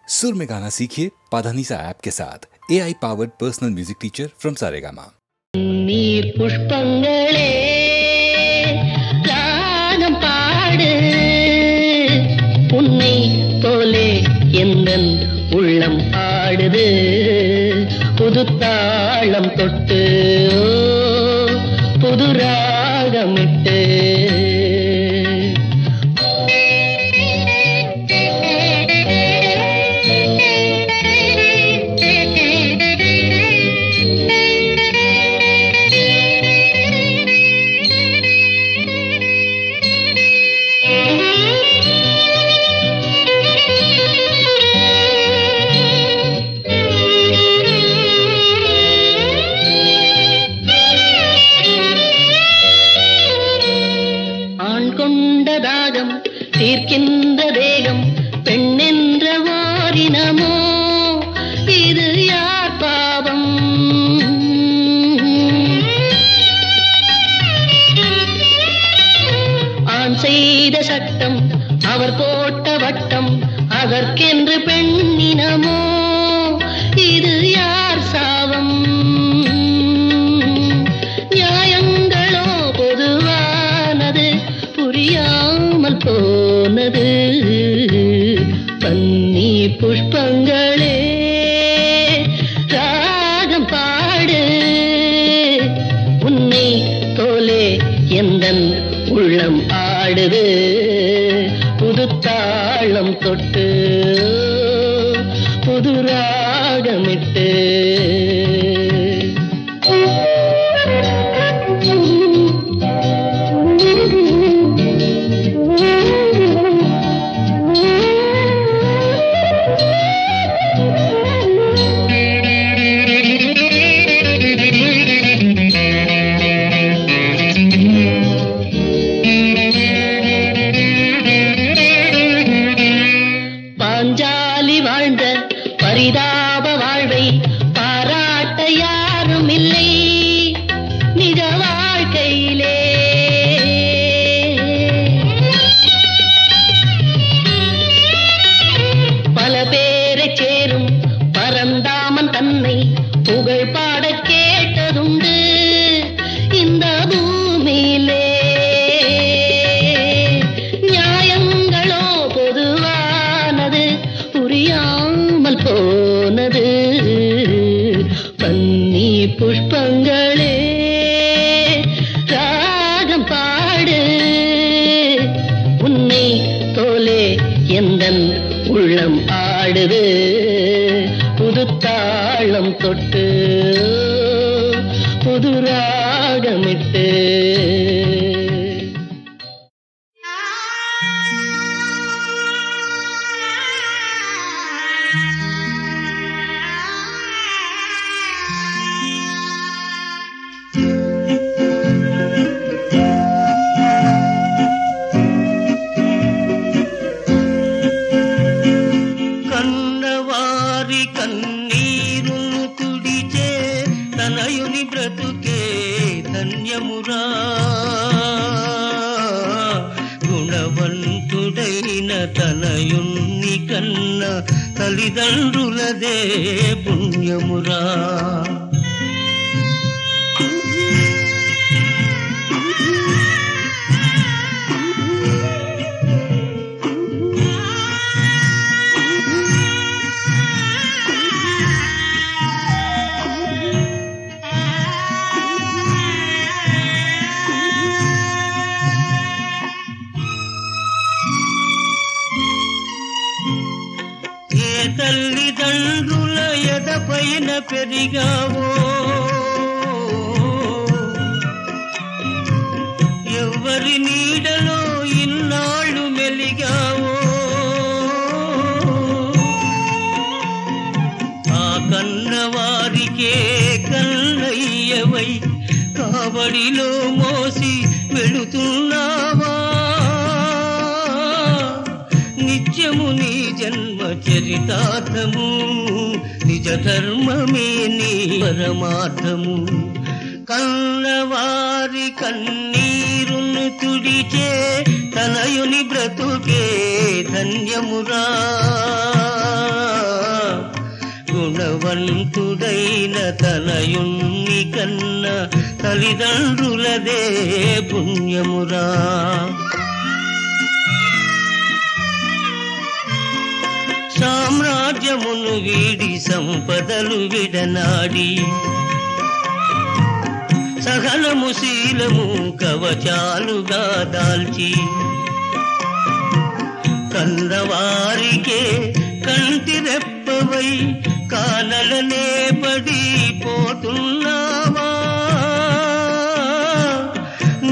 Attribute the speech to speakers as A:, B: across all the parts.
A: सुर में गाना सीखिए पाधानीसा ऐप के साथ AI powered personal music teacher from Saregama.
B: நீர் புஷ்பங்களே ராகம் பாடு உன்னை போலே எந்தன் உள்ளம் ஆடுது புது தாளம் தொட்டு புது ராகமிட்டு தீர்க்கின்ற தேகம் பெண்ணென்ற வாரினமோ இது யார் பாவம் ஆண் செய்த சட்டம் அவர் போட்ட வட்டம் அதற்கென்று பெண்ணினமோ இது யார் சாவம் நியாயங்களோ பொதுவானது புரியாமல் போனது பன்னீர் புஷ்பங்களே ராகம் பாடு உன்னை போலே எந்தன் உள்ளம் ஆடுது புது தாளம் தொட்டு புது ராகமிட்டு பாஞ்சாலி வாழ்ந்த பரிதாப வாழ்வை பாராட்ட யாரும் இல்லை நிஜ வாழ்க்கையிலே பல பேரை சேரும் பரந்தாமன் தன்னை புகழ் பாட கேட்டதுண்டு இந்த பூமியிலே நியாயங்களோ பொதுவானது புரியாமல் போனது பன்னீர் புஷ்பங்களே ராகம் பாடு உன்னை போலே எந்தன் உள்ளம் ஆடுது புது தாளம் தொட்டு புது ராகமிட்டு కన్నవారి కన్నీరు కుడిచే తనయుని బ్రతుకే ధన్యమురా గుణవంతుడైన తనయుని కన్న తల్లిదండ్రులదే పుణ్యమురా తల్లిదండ్రుల ఎదపైన పెరిగావో ఎవరి నీడలో ఇన్నాళ్ళు మెలిగావో ఆ కన్నవారికే కన్నయ్యవై కాబడిలో మోసి వెళుతున్నావా నిత్యము నీ జన్మ చరితార్థము నిజ ధర్మమే నీ పరమార్థము కన్నవారి కన్నీరును తుడిచే తనయుని బ్రతుకే ధన్యమురా గుణవంతుడైన తనయుణ్ణి కన్న తల్లిదండ్రులదే పుణ్యమురా. సామ్రాజ్యమును వీడి సంపదలు విడనాడి సహనము శీలము కవచాలుగా దాల్చి కన్నవారికే కంటి రెప్పవై కానలనే పడిపోతున్నావా.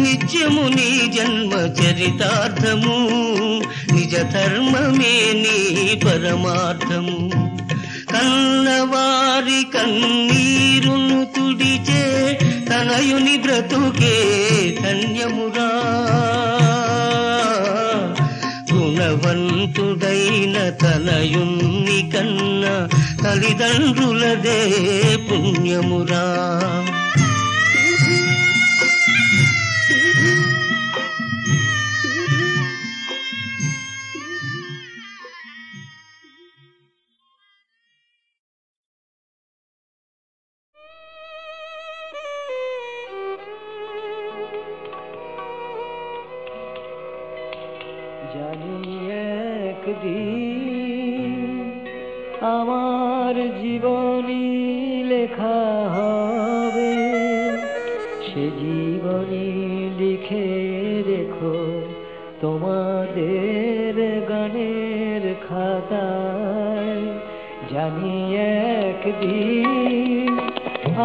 B: నిత్యము నీ జన్మ చరితార్థము నిజ ధర్మమే నీ పరమార్థము. కన్నవారి కన్నీరును తుడిచే తనయుని బ్రతుకే ధన్యమురా. గుణవంతుడైన తనయుణ్ణి కన్న తల్లిదండ్రులదే పుణ్యమురా.
C: জানি একদিন আমার জীবনী লেখা হবে, সে জীবনী লিখে রেখো তোমাদের গানের খাতায়। জানি একদিন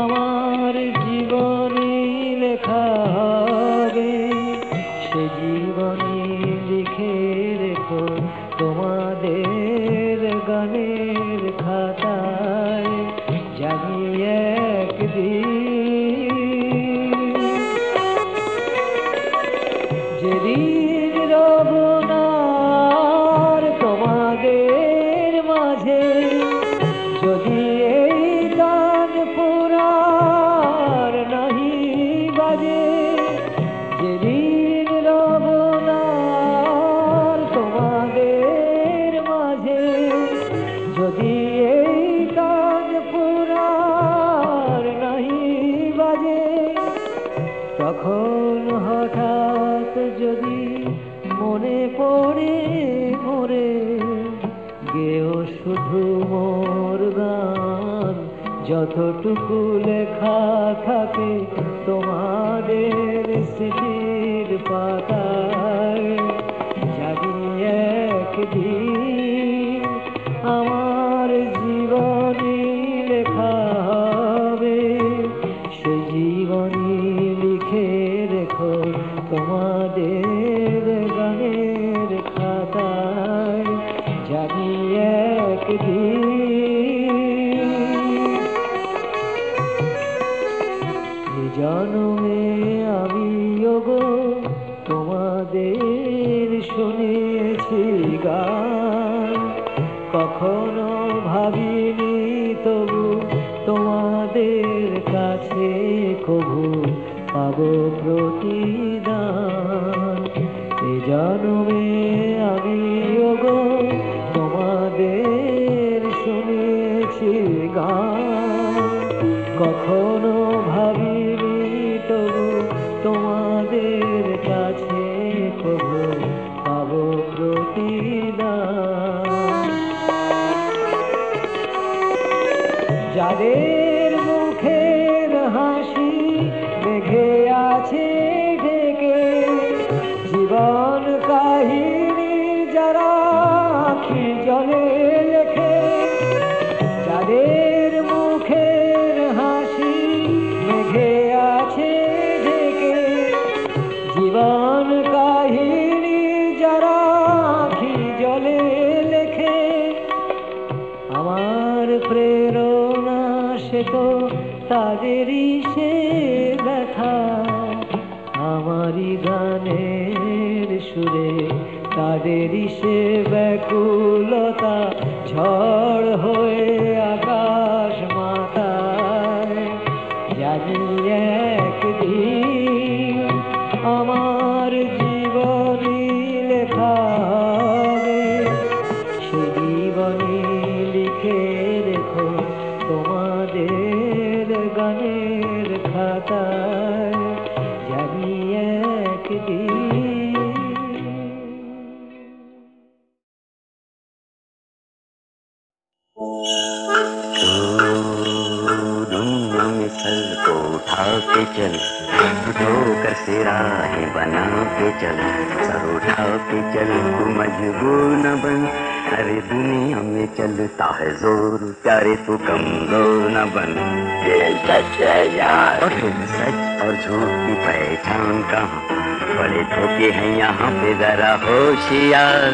C: আমার জীবনী লেখা হবে, সে জীবনী লিখে রেখো তোমাদের গানের খাতায়। জানি একদিন যেদিন রব না আর তোমাদের মাঝে, যদি এই গান পুরার নাহি বাজে, যেদিন রব না আর তোমাদের মাঝে, যদি এই গান পুরার নাহি বাজে, তখন হঠাৎ যদি মনে পড়ে মোরে, গেও শুধু মোর গান যতটুকু লেখা থাকে তোমাদের স্মৃতির পাতায়। জানি একদিন আমার জীবনী লেখা হবে, সে জীবনী লিখে রেখো তোমাদের গানের খাতায়। জানি একদিন এ জন্মে আমি ওগো তোমাদের শুনেছি গান, কখনো ভাবিনি তবু তোমাদের কাছে কবু পাবো প্রতিদান। এ জন্মে আমি ওগো তোমাদের শুনেছি গান, কখনো ভাবিনি তবু তোমাদের কাছে কবু পাবো প্রতিদান। যাদের মুখের হাসি মেঘে আছে ঢেকে, জীবন কাহিনী যারা আঁখি জলে লেখে, যাদের মুখের হাসি মেঘে আছে ঢেকে, জীবন কাহিনী যারা আঁখি জলে লেখে, আমার প্রেরণা সে তো তাদেরই সে ব্যথা, আমারই গানের সুরে তাদেরই সে ব্যাকুলতা, ঝড় হয়ে আকাশ মাথায়। জানি একদিন আমার জীবনী লেখা হবে, সে জীবনী লিখে রেখো প্রাণের খাতায় যাবি একদিন।
D: दुनिया में चल को उठा के चल, ठोकर से राहें बना के चल, सर उठा के चल तू मजबूर न बन। अरे दुनिया में चलता है जोर, प्यारे तू कमजोर न बन। ये सच है यार, और फिर सच और झूठ की पहचान कहाँ, बड़े धोखे हैं यहाँ पे जरा होशियार।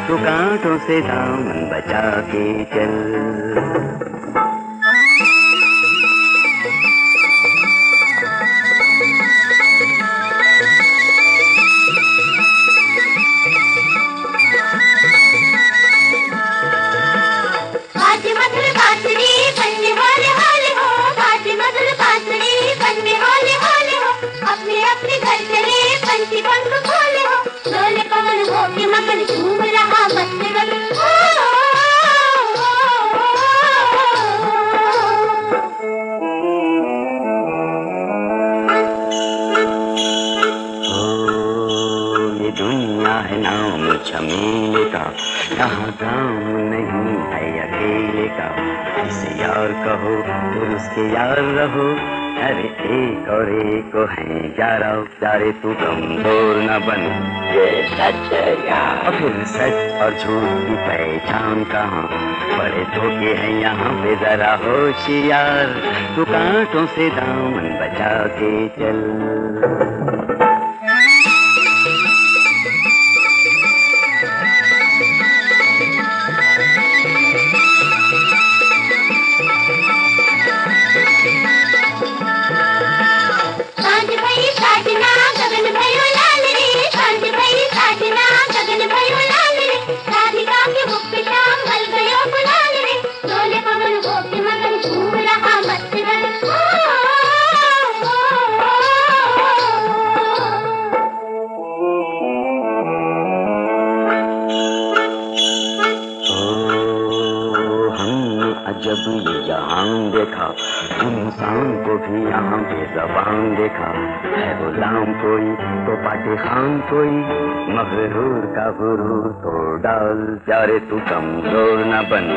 D: तू कांटों से दामन बचा के चल। झमेले का यहाँ काम नहीं है अकेले का, जिसे यार कहो फिर उसके यार रहो। अरे एक और एक को है 11, प्यारे तू कमजोर न बन। ये सच है यार, और फिर सच और झूठ की पहचान कहाँ, बड़े धोखे हैं यहाँ पे जरा होशियार। तू कांटों से दामन बचा के चल। जब ये जहां देखा, इंसान को भी यहाँ बेज़बान देखा। है गुलाम कोई तो पाटे खान कोई, मगरूर का गुरूर तोड़ डाल, प्यारे तू कमजोर न बन।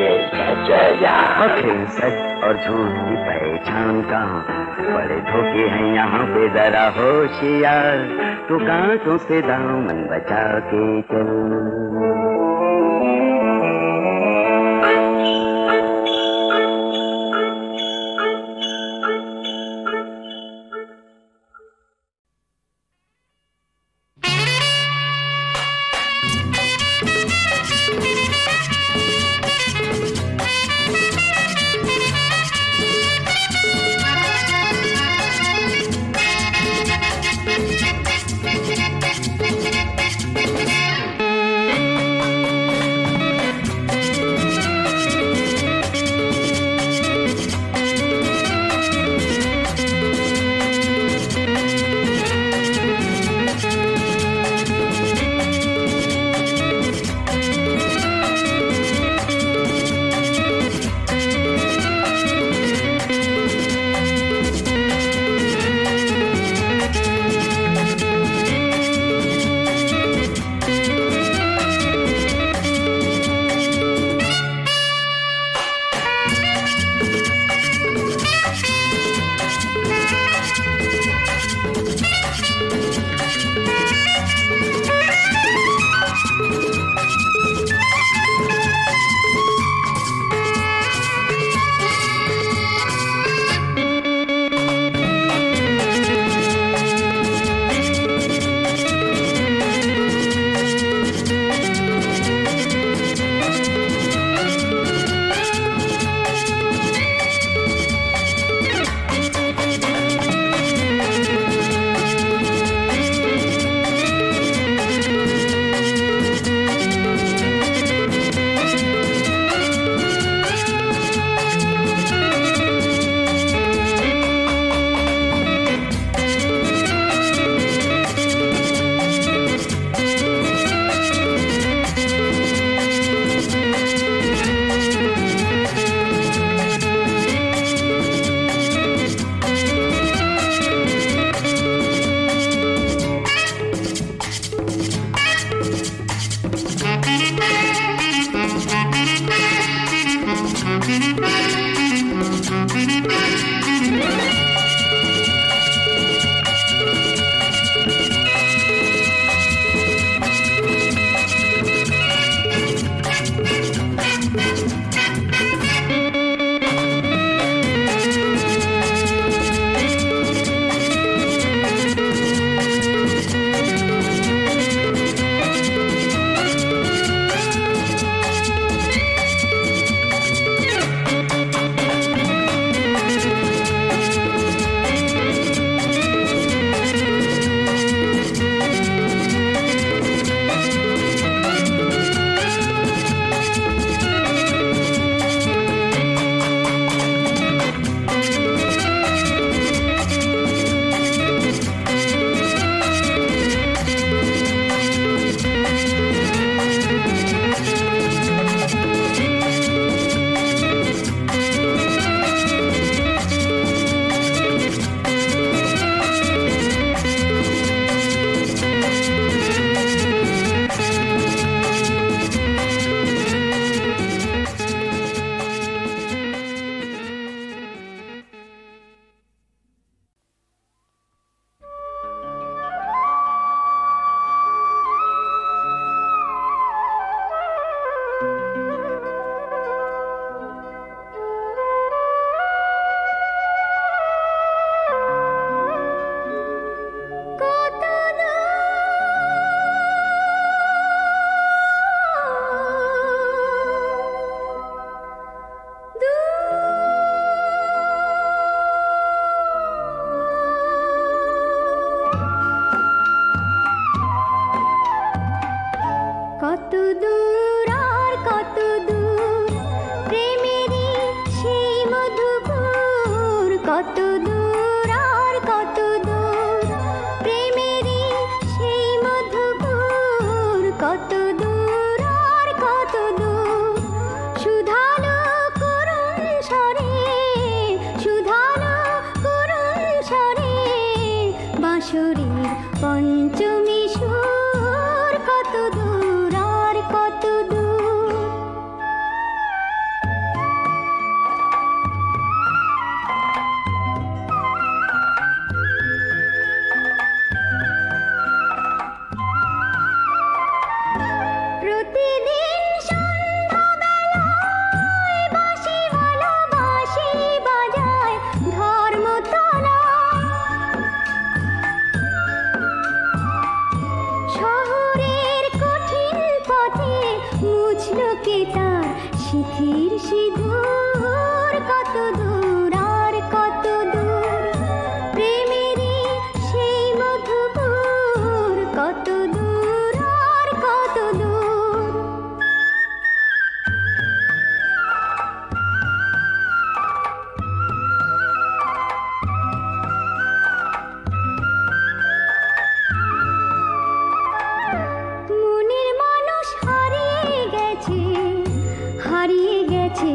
D: ये सच है यार, और फिर सच और झूठ की पहचान कहाँ, बड़े धोखे हैं यहाँ पे जरा होशियार। तू कांटों से दामन बचा के चल।
E: হারিয়ে গেছে